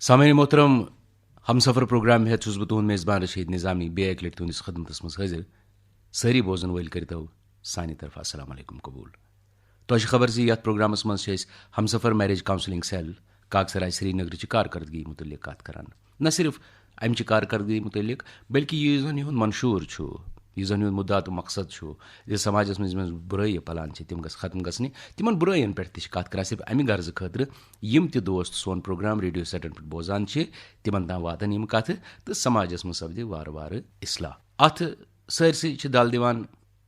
सामान्य मोहतरम हमसफर प्रोग्राम हेतु छुस बह तुहद मेज़बान रशीद निज़ामी बे एक लटि तुहंदिस खदमतस मज हाजिर सारी बोजन वल करतो सानि तरफ अस्सलाम वालेकुम कबूल। तोह खबर जी यथ प्रोग्रामस मज Hamsafar marriage counselling cell Kaksarai Srinagar कारकर्दगी मुतलिक कत करान। न सिर्फ अमि कारकर्दगी मुतलिक बल्कि यह जन यह मंशूर यह जन यह मुद्दा तो मकसद समाजस मज बुराई पलान तम खत्म गि तिमन बुराइन पे कत कर सिर्फ अमि गर्ज खतर यम त दोस्त सोन प्रोग्राम रेडियो सेटन पे बोजान तिमन तान वातन यम कथ तो समाजस मज सपदि वार वार इस्लाह। अत सरसै दल दिवान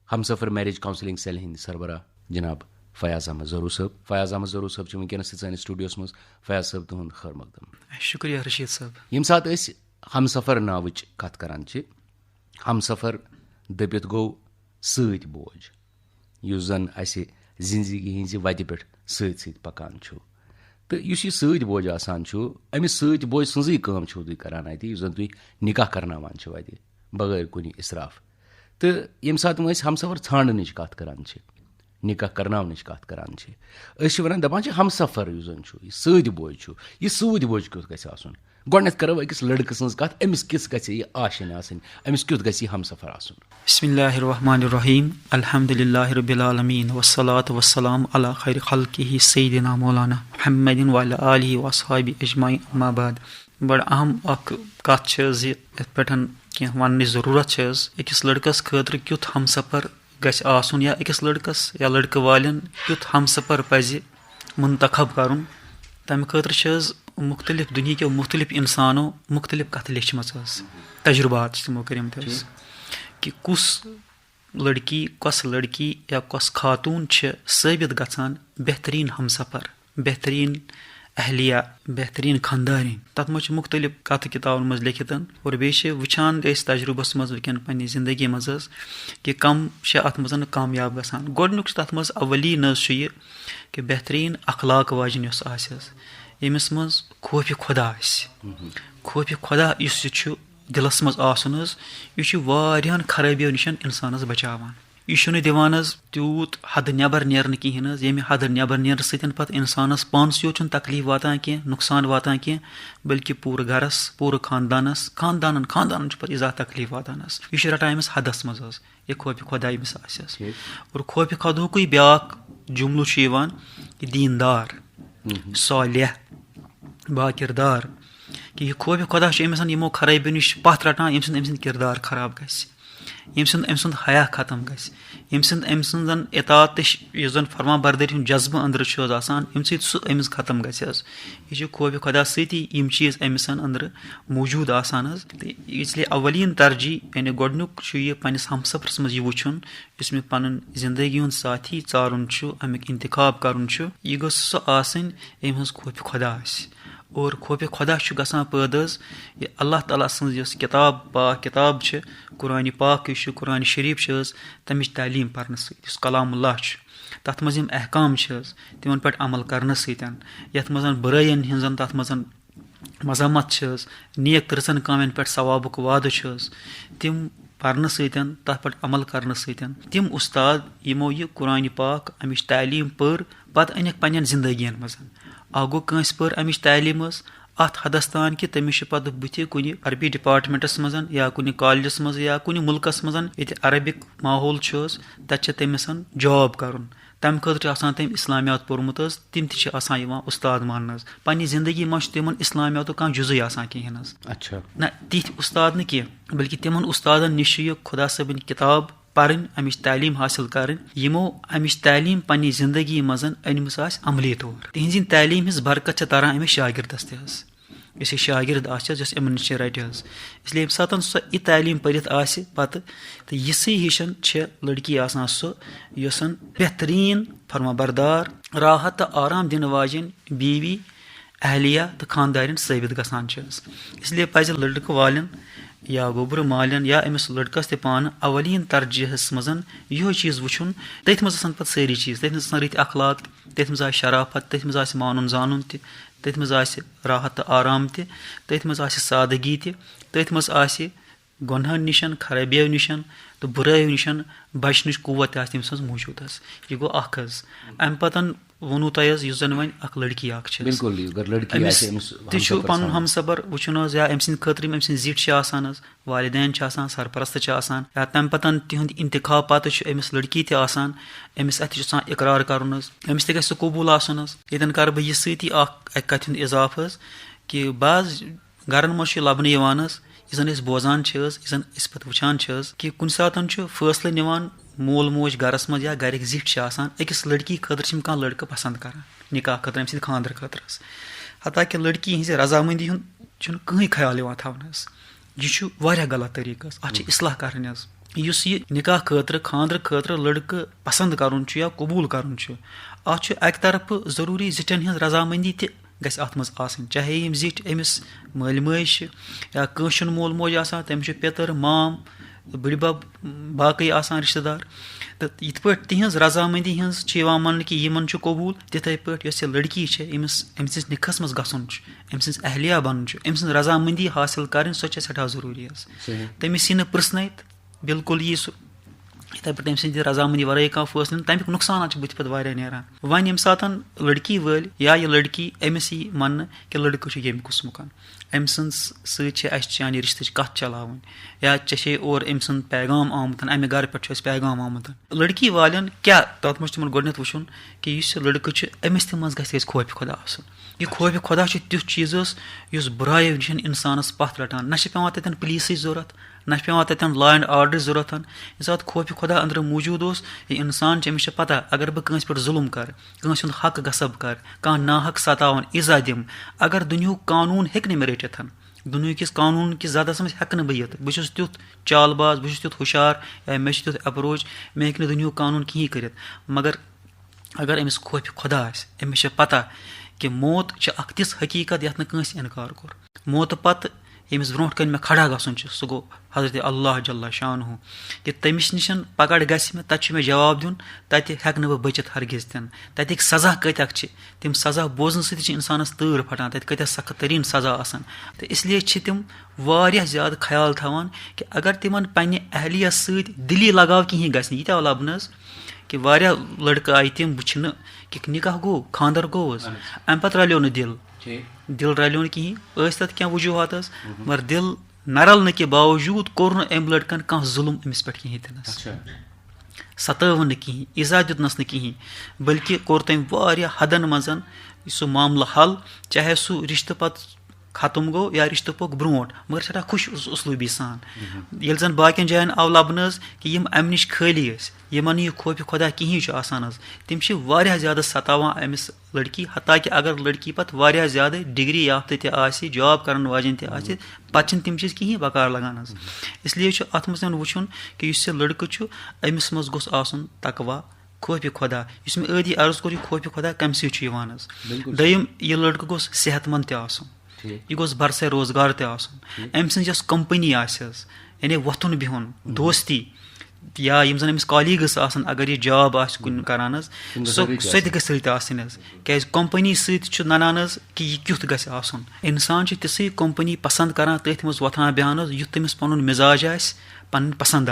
हमसफर मैरिज काउंसलिंग सेल हिंद सरबराह जनाब फयाज अहमद ज़रूर साहब। फयाज अहमद ज़रूर साहब वनकस सान स्टूडियोस मज। फयाज साहब तुहद खैर मकदम। शुक्रिया रशीद साहब। यम सात हमसफर नावच कत करान हमसफर दबित गो सत बोझ युस जन असे जिंदगी हिंज वति पे सत पकान तो यह सत बोझ आसान अमिस सत बोझ सजी कम तुम करान अत युस जन तुम निकाह करनावान वति बगैर कुन इसराफ। तो यम सात हमसफर छांडन कत करान निकाह करनावनच कत करान वन दपान हमसफर युस जन सत बोझ यह सत बोझ क्युत गि आसन। गोडनेथ करो अकिस लड़के सज कत अमिस किस गि आशन आसन अमिस क्युत गि हमसफर आसन। बिस्मिल्लाहिर्रहमानिर्रहीम अल्हम्दुलिल्लाहि रब्बिल आलमीन वस्सलातु वस्सलाम अला खैरि खल्किही सय्यिदिना मौलाना मुहम्मदिन व अला आलिहि व अस्हाबि अजमाइन अम्मा बाद। बड़ अहम कत पे वन जरूरत अकिस लड़कस खतर क्युत हमसफर गि आसन या अकिस लड़कस या लड़के वालन क्युत हमसफर पज मुंतखब करुन। तम खतर मुख्तलिफ दुनिया के मुख्तलिफ इंसानों मुख्तलिफ कथ लिखम तजुर्बात तमो करम कि कुस लड़की या कस खातून साबित गसान बेहतरीन हमसफर बेहतरीन अहलिया बेहतरीन खानदानी तथ मज मुख्तलिफ कथ किताबन मज लिखित और बे वुचान तजुर्बस मज वैन पन्ने जिंदगी मज कि कम अत मज कामयाब गसान। गोडनुक तथ मज अवली न यह कि बेहतरीन अखलाक वाजन यमिस मज खौफ खुदा खौफ खुदा इस दिलस मज आसन यह वारियान खराबियों निश इंसानस बचावान। यह दिवान तूत हद नबर नेरन कहें ये हद नबर नेर सत इंसानस पानस योत तकलीफ वातान कह नुकसान वातान कह बल्कि पूरे गरस पूरे खानदानस खानदान पे इजा तकलीफ वातान यह रटान अमिस हदस मज यह खौफ खुदा अमिस और खौफ खुदुक ब्या जुमलू दीनदार सालिह बाकिरदार कि यह खौफ खुदा यमो खराबी नश पथ रटान अम किरदार खराब अम हया खत्म गम इतात जन फरमा बरदरी जज्बे अंदर अम सह खत्म गह खौफ खुदा सती चीज़ अमिस अंदर मौजूद आसान। इसलिए अवलीन तरजीह यानी गोडनुक यह पन्निस हमसफरस मज वुचुन इस मे पन जिंदगी हुंद साथी चारुन अमिक इंतखाब करुन यह गो सह आसन यम हज खौफ खुदा और खौफ खुदा गसान पैदा ये अल्लाह ताला सज किताब पाक किताब कुरान पाक कुरान शरीफ तमिच तालीम पर्न सत कलामुल्लाह तथ मज अहकाम तिमन पे अमल करने सत मज बुराइन हन तथ मज मजम्मत नेक तरसन कामन पे सवाबुक वाद तिम पर्न सत तथ पे अमल करने सत तिम उस्ताद यमो यह कुरान पाक अमिच तालीम पर पत अनिक पन्न जिंदगी मज आगो कंस पर अमिच तालीम अत हदस तान कि तमिस पे बुथ कुन अरबी डिपार्टमेंटस मज या कुन कॉलेजस मज या कुन मुल्कस मज ये अरबिक माहौल तत तमिस जॉब करन तम खतर तम इस्लामियात पोर्मुत तिम उस्ताद मान पन्नी जिंदगी मज तिमन इस्लामियात कह जुज़ कहें अच्छा ना तिथ उस्ताद न कह बल्कि तिमन उस्तादन निश खुदा सबन किताब पर्न अमिच तालीम हासिल कर यमो अमिच तालीम पन्नी जिंदगी मज अनमस अमली तौर तिहन तालीम हज बरकत तरह अमिस शागिर्दस तस शागिर्द आस अमन नश रट इसलिए यम सात सह यह तालीम पढ़ित पत तो यिसै हिशन लड़की आसान सह बेहतरीन फरमाबरदार राहत तो आराम दिन वाजन बीवी अहलिया तो खानदारिन साबित गसान इसलिए पज लड़के वालन या गोबर मालन या अमिस लड़कस पान अवलीन तरजीहस मज यो चीज़ वुचुन तथ मज पे सारी चीज़ तथ मज रत अखलाक तथ मज शराफत तथ मज मानुन जानून तथ मज राहत आराम तथ मज सादगी तथ मज गुनाह निश खराबियों निश तो बुराइयों निश बचन कुवत तमिस मज मौजूद यह गो अम पतन वोनू तुह जन वन लड़की पुन हमसबर वुचन या अम सद खतर अम जिट वालिदैन सरपरस्त या तम पतन तिहद इंतखाब पत अमिस लड़की अमिस अत इकरार कर अमिस तह सह कबूल ये कर बह यह सती कथ इजाफ कि बाज गरन मज लबन यह बोजान यह पे वुचान कि कुन सात फैसले निवान मोल मोज गरस मज या घर जिट अकिस लड़की खतर कह लड़का पसंद कर निकाह खतर अम खानदर खतर हता कि लड़की हज रजामंदी कहीं ख्याल थवन यह गलत तरीक इसलाह कर यह निकाह खतर खानदर खतर लड़का पसंद कर या कबूल कर अक तरफ जरूरी जिटन हज रजामंदी त गस अत मज आसन चाहे यम जिट अमिस मल मज या कंशन मोल मोज तमिस पेतर माम बड़बब बाकी रिश्तेदार तो ये पे तिहज रजामंदी हज मान कि यमन कबूल तिथे पे यह लड़की अमिस निखस मज गसन अम अहलिया बन अम रजामंदी हासिल कर सो सठा जरूरी तमिस यह पृसन बिल्कुल यी सह इथे पे अम सद रजामंदी वर कह फैसल तमिक नुकसान बुथ पे नान वन यम सात लड़की वल या यह लड़की अमिस यी मन कि लड़का यम कुसमुक अम सानी रिश्त कथ चलावन या चे और अम सद पैगाम आमुत अमे घर पे पैगाम आमुत लड़की वालन क्या तथ मज तम गोडनथ वुचन कि लड़का अमिस तम गस खौफ खुदा यह खौफ खुदा तुथ चीज बुराइयों निश इंसानस पथ रटान ना पे तन पुलिस जरूरत ना पे तन लॉ एंड ऑर्डर जरूरत ये सात खौफ खुदा अंदर मौजूद यह इंसान अमिस पता अगर बह कंस पे जुल्म कर कंस हक गसब कर कह नाहक सतावन इजा दिम अगर दुनिया कानून हेक मे रटित दुनिया किस कानून किस ज़्यादा समझ हेक बह यत बह तुथ चालबाज बह तुथ हुशार या मे तुथ अप्रोच मे हे दुनिया कानून कहीं कर मगर अगर अमिस खौफ खुदा अमिस पता कि मौत तिस हकीकत यथ कंस इनकार कोर मौत पत यमिस ब्रोट कन मे खड़ा गसन सह गो हजरत अल्लाह जल्ला शानहु कि तमिस निश पकड़ गस मे तत मे जवाब दिन तत हेक बह बचित हरगिज तन तक सजा कत्याक तम सजा बोजन सत इंसानस तैर फटान तत कत्या सख्त तरीन सजा आसान तो इसलिए तम वारिया ज़्यादा ख्याल थवान कि अगर तिमन पन्ने अहलिया सत दिली लगाव कहीं गस यीत्या लबन कि वारिया लड़का आई तम वुचन कि निकाह गो खानदर गो अम पत रलो न दिल रलो कहीं तथ क्या वजूहत मगर दिल नरल के बावजूद कोर अम लड़कन कह जुल्म अमिस पे कहीं तनस सतव न कहीं इजा दितनस न कहीं बल्कि कोर तम हदन मज सह मामला हल चाहे सह रिश्त पत खत्म गो या रिश्त पोक ब्रोट मगर सठा खुश उसलूबी सान ये जन बाकिन जायन आव लबन कि यम अम निश खाली यमन यह खौफ खुदा कहीं आसान तम ज़्यादा सतावान अमिस लड़की हता कि अगर लड़की पत ज़्यादा डिग्री याफ्त जॉब कर वाजन पे तम चीज़ कहीं बकार लगान इसलिए अत मज वुचन कि यह लड़का अमिस मज गोस आसन तकवा खौफ खुदा मे आदि अर्ज कोर खौफ खुदा कम सवान दयम यह लड़का गोस सेहतमंद तसन यह गोस बरसे रोजगार तसन अम सज कंपनी यानी वथुन बिहुन दोस्ती या यम जन अमिस कॉलीग्स आसन अगर यह जॉब कुन करान सो गसन क्या कंपनी सत ननान कि यह क्युथ गस आसन इंसान तिसै कंपनी पसंद करान तथ मज वथान बेहान युथ तमिस पनुन मिजाज पन पसंद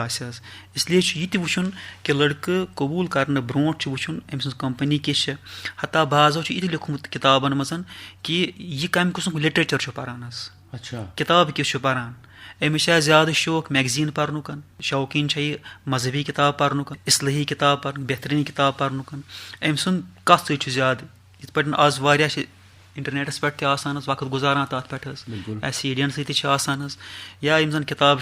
इसलिए यह वुचन कि लड़का कबूल करने ब्रोट वुचन अम सज कंपनी किस हता बाजो यह लिखमुत किताबन मज कि यह कम किस्म लिटरेचर पारान किताब किस पारान अमिस ज़्यादा शौक मैगजीन पर्नुक शौकीन मजहबी किताब पर्नुक इस्लाही किताब पर्न बेहतरीन किताब पर्नुक अम सुन कत ज़्यादा इत पे आज वारिया इंटरनेटस पे वक्त गुजारान तथ पे सीडियन सतान या यम जन किताब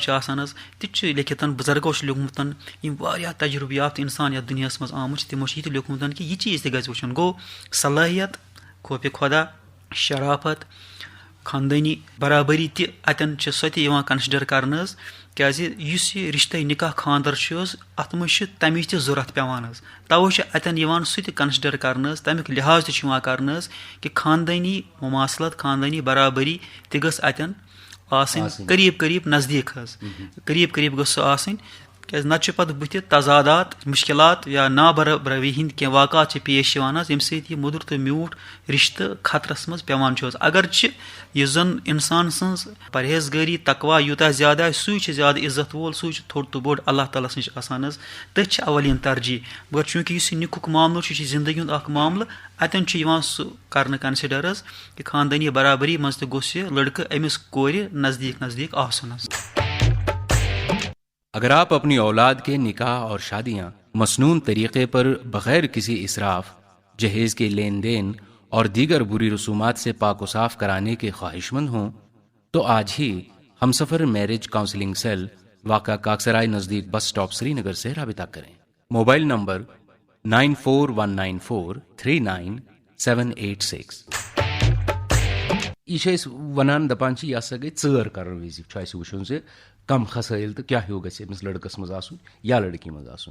ति लिखित बुजुर्गो लिखमुत यम तजुर्बे याफ्त इंसान यथ दुनिया मज आमुत तमो यह लिखमुत कि यह चीज़ तक वुचन गो सलाहियत खौफ खुदा शराफत खानदानी बराबरी तन सो कंसिडर कर क्या रिश्त निकाह खानदर अत मज तमिच जरूरत पेवान तवे अतन सह कंसिडर कर तमिक लिहाज कर कि खानदानी मुमासलत खानदानी बराबरी तक गस अतन करीब करीब नज़दीक करीब करीब गस کیازِ نَتہٕ چھِ پَتہٕ بٕتھِ تضادات مُشکِلات یا نابرابری ہِنٛدۍ کینٛہہ واقعات چھِ پیش یِوان حظ ییٚمہِ سۭتۍ یہِ موٚدُر تہٕ میوٗٹھ رِشتہٕ خطرَس منٛز پیٚوان چھُ حظ اگرچہِ یُس زَن اِنسان سٕنٛز پرہیزگٲری تقوا یوٗتاہ زیادٕ آسہِ سُے چھُ زیادٕ عزت وول سُے چھُ تھوٚد تہٕ بوٚڑ اللہ تعالیٰ ہَس نِش آسان حظ تٔتھۍ چھِ اولین ترجیح مگر چوٗنٛکہِ یُس یہِ نِکُک معاملہٕ چھُ یہِ چھُ زندگی ہُنٛد اکھ معاملہٕ اَتٮ۪ن چھُ یِوان سُہ کرنہٕ کنسِڈر حظ کہِ خاندٲنی برابری منٛز تہِ گوٚژھ یہِ لڑکہٕ أمِس کورِ نزدیٖک آسُن حظ. अगर आप अपनी औलाद के निकाह और शादियां मसनून तरीके पर बगैर किसी इसराफ जहेज के लेन देन और दीगर बुरी रसूमात से पाक साफ कराने के ख्वाहिशमंद हों तो आज ही हमसफ़र मैरिज काउंसलिंग सेल वाक़ा काकसराय नज़दीक बस स्टॉप श्रीनगर से राबिता करें. Mobile number 9419439786. यह वन दपान यह हसा गई चर कर विज वुन से कम खसाइल तो क्या हो गस लड़कस मज या लड़की मज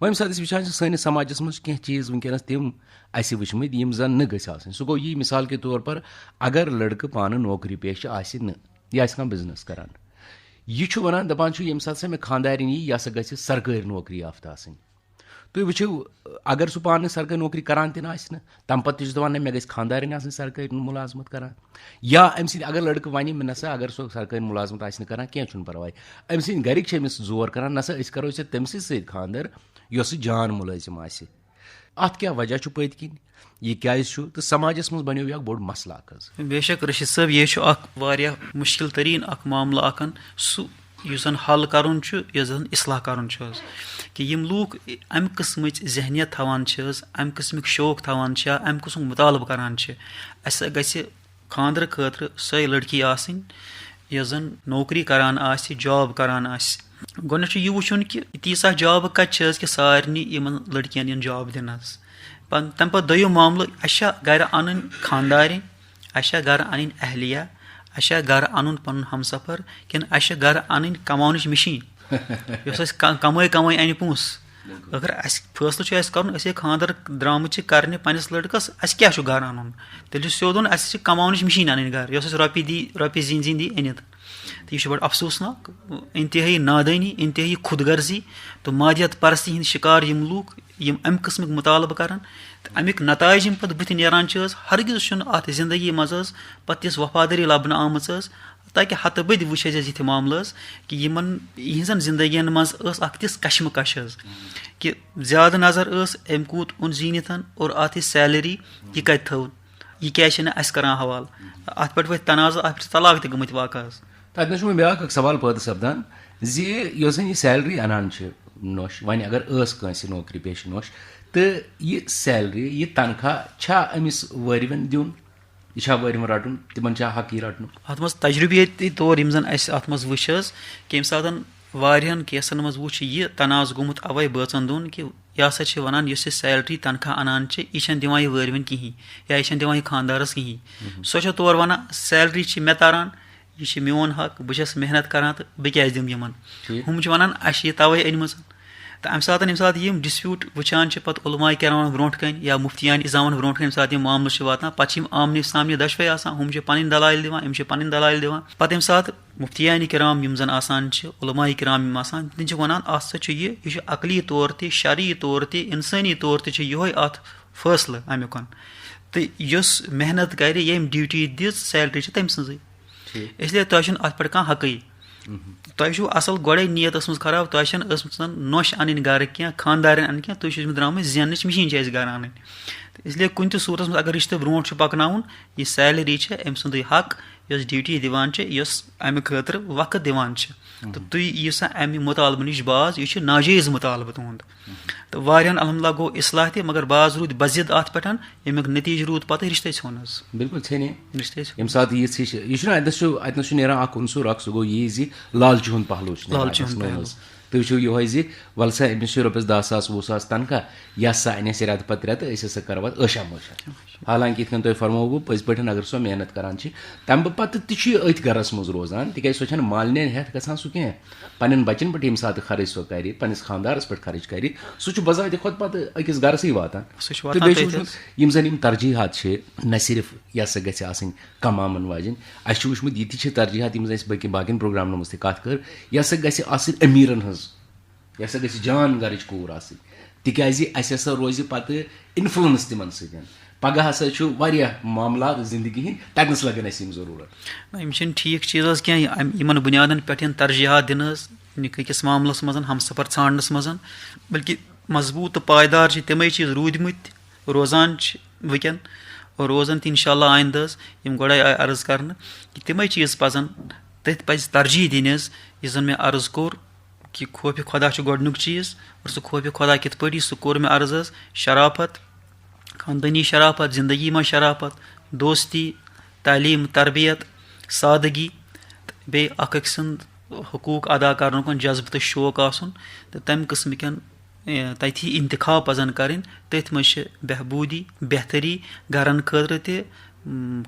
वम सात वुचान सैनिस समाजस मज कह चीज़ वनकस तम अस वुचमत यम जन न गन सह गो यी मिसाल के तौर पर अगर लड़कः पान नौकरी पेश यह बिजनेस करान यह वन दपान यम सात मे खानदारिन यी यह गि सरकारी नौकरी याफ्त आसन तुम वुचो अगर सह पान सरकारी नौकरी करान तम तम पे दपान मे गई खानदारिन आसन सरकारी मुलाजमत करान या अम सद अगर लड़कः वन मे नसा अगर सह सरकारी मुलाजमत आसन करान कह परवाय अम सद गरिक अमिस जोर करान नसा अस करो तमस सद खानदर यस जान मुलाजिम आस अत क्या वजह पत किन यह क्या तो समाजस मज बनो यह बोड़ मसला बेशक रशीद साहब यह मुश्किल तरीन मामला सह यस हल करन यस इस्लाह करन कि यम लूक अमि किस्म जहनियत थवान अमि किस्मिक शौक थवान अमि किस्म मुतालब करान अस गि खानदर खतर सै लड़की आसनी यस जन नौकरी करान आस जॉब करान आस गोडनेथ यह वुचुन कि तीसा जॉब कत कि सारनी यमन लड़कियन इन जॉब दिन तम पे दोयम मामल अशा गर अन खानदारिन अशा गर अन अहलिया अशा गर अन पन हमसफर किन अशा गर अन कमान मशीन यस कमाई अन पोस अगर फैसलो कर खानदर द्रामत कर पन्नस लड़कस अस क्या गर अन तेल सोदन अस कमान मशीन अन गर यस रपी जीन दी अनित तो यह बड़ अफसोसनाक इंतहाई नादानी इंतहाई खुदगर्जी तो मादियत परस्ती हंद शिकार यम लूक यम अमि किस्मिक मुतालब करान तो अमिक नताइज पे बुथ नीरान हरगिज अत जिंदगी मज पे वफादारी लबन आम ताकि हत बद वुच ये मामल कि यमन यहजन जिंदगियन मज तिस कशमकश कि ज्यादा नजर अम कूत उन जीनित और अत सैलरी यह कत थव यह क्या अस करान हवाल अत पे वत तनाज़ अत तलाक त गमत वाक़ तत मे ब्या सवाल पैदा सपदान यह सैलरी अनान नोश वन अगर कंस नौकरी पेश नोश तो यह सैलरी यह तनख्वाह अमिस वरवन दिन यह वरवन रटन तिमन हक यह रटन अत मज तजुर्बती तौर यम जन अत मज वुच कि सात वारियान केसन मज वुच यह तनाज़ गोमुत अवै बचन दोन कि यह हसा वन सैलरी तनख्वाह अनान यह दिवान यह वरवन कहीं या यह दिवान यह खानदारस कहीं सो तौर वन सैलरी मे तारान यह मोन हक बहुत मेहनत करान तो बह क्या दिम यमन हम वन अस तवे अनम तो अम सात यम डिस्प्यूट वुचान पे उलमा करामान ब्रोट कन या मुफ्तियान इजामान ब्रोट कन सात मामल वातान पे आमने सामने दशवे हम पन दलाइल दिवान पन दलाइल दिवान पे सात मुफ्तियान कराम यम जन आसान उलमा कराम यम आसान तिम वन अत यह अकली तौर ते शरई तौर ते इंसानी तौर ते यह अत फैसले अमुकन तो यस मेहनत कर यम ड्यूटी दिज सैलरी तम सज इसलिए तुम अत पे कह हकई तुम असल गोड़े नीयत खराब तुम नोश अन गर क्या खानदार अन क्या तुम द्राम जेन मशीन गर अन इसलिए कुन सूरत अगर रिश्ते ब्रोट पकन यह सैलरी अम सुंद हक यस ड्यूटी दिवान यस अमि खतर वक्त दिवान तो तुम यू सा अमि मुतालबह नश बाज यह नाजायज़ मुतालबह तुंद तो वारियान अलहमदुलिल्लाह गो इस्लाह ते मगर बाज रूद बजिद अत पे अमुक नतीज रूद पे रिश्ते छोन बिल्कुल छे रिश्ते यम सात यह अतनस नेरान उनसुर सह गो यह लालच हुंद पहलू तुम वो यह वल सा अमिस रोपस 10,000 20,000 तनख्वाह यह सा अन रेत पे रेत अस कर ऐशा मोशा हालांकि इत तुम फरमो पज पे अगर सो मेहनत करान तम पे अथ गरस मज रोजान तिक सो मालन हेत गसान सह कह पन्न बचन पे यम सात खर्च सो कर पन्नस खानदारस पे खर्च कर सह बजात खुद पे अकिस गरस वातान यम जन तरजीहात न सिर्फ यह सा गि कमामन वाजन अस वुचमुत ये तरजीहात यम बाकी प्रोग्रामन मज कत कर यह सा गि अमीरन یہِ ہسا گژھِ جان گرٕچ کوٗر آسٕنۍ تِکیازِ اَسہِ ہسا روزِ پَتہٕ اِنفلنس تِمن سۭتۍ پگہہ ہسا چھُ واریاہ معاملات زندگی ہٕنٛدۍ تَتنَس لگن اَسہِ یِم ضروٗرت یِم چھِنہٕ ٹھیٖک چیٖز حظ کینٛہہ یِمن بُنیادن پٮ۪ٹھ یِن ترجیحات دِنہٕ حظ نِکٲح معاملس منٛز ہمسفر ژھانڈنس منٛز بٔلکہِ مضبوٗط تہٕ پایدار چھِ تِمے چیٖز روٗدمٕتۍ روزان چھِ وٕنکٮ۪ن اور روزان تہِ اِنشاء اللہ آیندٕ حظ یِم گۄڈے آیہِ عرض کرنہٕ کہِ تِمے چیٖز پزن تٔتھۍ پزِ ترجیح دِنۍ حظ یُس زن مےٚ عرض کوٚر کہِ خوفِ خۄدا چھُ گۄڈنیُک چیٖز اور سُہ خوفِ خۄدا کِتھ پٲٹھۍ سُہ کوٚر مےٚ عرض حظ شرافت خاندٲنی شرافت زندگی منٛز شرافت دوستی تعلیٖم تربیت سادگی تہٕ بیٚیہِ اکھ أکۍ سُنٛد حقوٗق ادا کرنُک جذبہٕ تہٕ شوق آسُن تہٕ تمہِ قٕسمٕکٮ۪ن تٔتھی انتخاب پزن کرٕنۍ تٔتھۍ منٛز چھِ بہبوٗدی بہتری گرن خٲطرٕ تہِ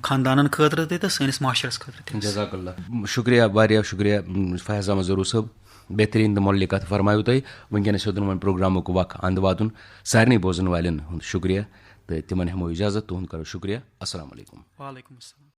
خاندانن خٲطرٕ تہِ تہٕ سٲنِس معاشرس خٲطرٕ تہِ. جزاک اللہ شُکریہ واریاہ شُکریہ فیاض احمد ظروٗر صٲب بہتریٖن تہٕ مۄلہِ کتھ فرمایو تۄہہِ وٕنکیٚنس ہیوٚتُن وۄنۍ پروگرامُک وق انٛدٕ واتُن سارنٕے بوزن والٮ۪ن ہُنٛد شُکریہ تہٕ تِمن ہٮ۪مو اِجازت تُہُنٛد کرو شُکریہ السلام علیکُم. وعلیکُم السلام.